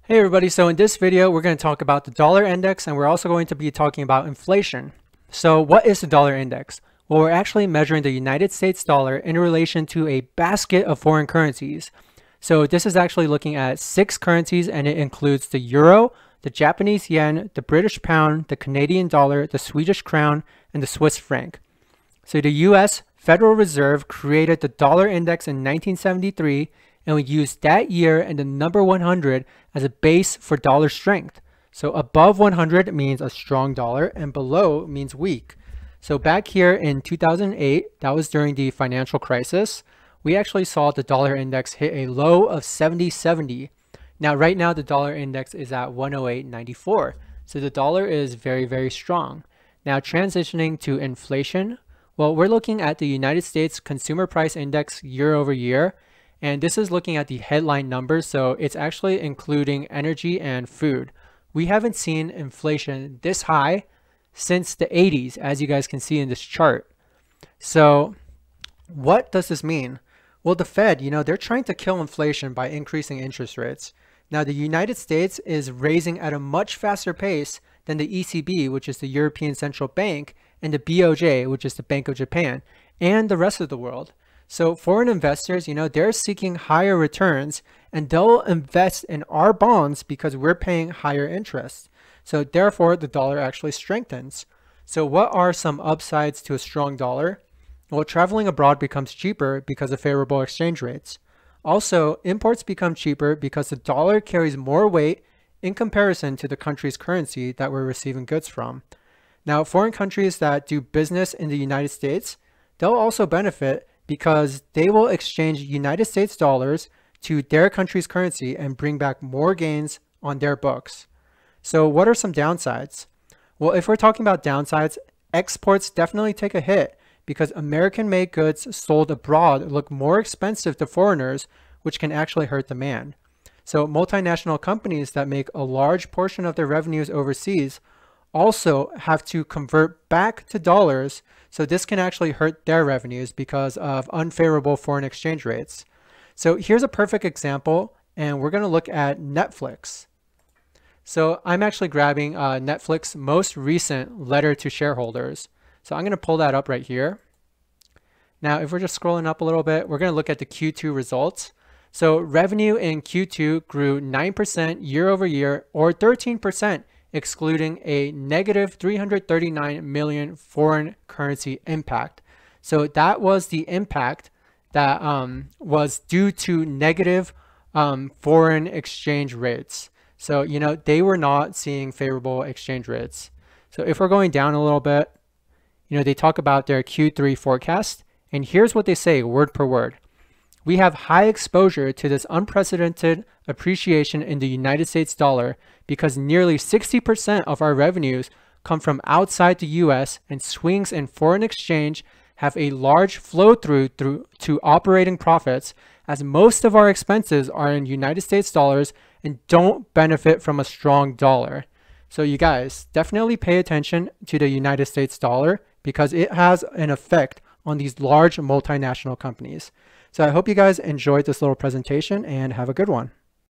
Hey everybody, so in this video we're going to talk about the dollar index, and we're also going to be talking about inflation. So what is the dollar index? Well, we're actually measuring the United States dollar in relation to a basket of foreign currencies. So this is actually looking at 6 currencies, and it includes the euro, the Japanese yen, the British pound, the Canadian dollar, the Swedish crown, and the Swiss franc. So the US Federal Reserve created the dollar index in 1973, and we used that year and the number 100 as a base for dollar strength. So above 100 means a strong dollar, and below means weak. So back here in 2008, that was during the financial crisis, we actually saw the dollar index hit a low of 70.70. Now right now the dollar index is at 108.94. So the dollar is very, very strong. Now transitioning to inflation, well, we're looking at the United States Consumer Price Index year over year. And this is looking at the headline numbers, so it's actually including energy and food. We haven't seen inflation this high since the 80s, as you guys can see in this chart. So what does this mean? Well, the Fed, they're trying to kill inflation by increasing interest rates. Now, the United States is raising at a much faster pace than the ECB, which is the European Central Bank, and the BOJ, which is the Bank of Japan, and the rest of the world. So foreign investors, they're seeking higher returns, and they'll invest in our bonds because we're paying higher interest. So therefore, the dollar actually strengthens. So what are some upsides to a strong dollar? Well, traveling abroad becomes cheaper because of favorable exchange rates. Also, imports become cheaper because the dollar carries more weight in comparison to the country's currency that we're receiving goods from. Now, foreign countries that do business in the United States, they'll also benefit because they will exchange United States dollars to their country's currency and bring back more gains on their books. So what are some downsides? Well, if we're talking about downsides, exports definitely take a hit because American-made goods sold abroad look more expensive to foreigners, which can actually hurt demand. So multinational companies that make a large portion of their revenues overseas also have to convert back to dollars, so this can actually hurt their revenues because of unfavorable foreign exchange rates. So here's a perfect example, and we're going to look at Netflix. So I'm actually grabbing Netflix's most recent letter to shareholders. So I'm going to pull that up right here. Now, if we're just scrolling up a little bit, we're going to look at the Q2 results. So revenue in Q2 grew 9% year over year, or 13%, excluding a negative 339 million foreign currency impact. So that was the impact that was due to negative foreign exchange rates. So, they were not seeing favorable exchange rates. So if we're going down a little bit, they talk about their Q3 forecast, and here's what they say word per word. We have high exposure to this unprecedented appreciation in the United States dollar because nearly 60% of our revenues come from outside the US, and swings in foreign exchange have a large flow through to operating profits, as most of our expenses are in United States dollars and don't benefit from a strong dollar. So you guys definitely pay attention to the United States dollar because it has an effect on these large multinational companies. So I hope you guys enjoyed this little presentation and have a good one.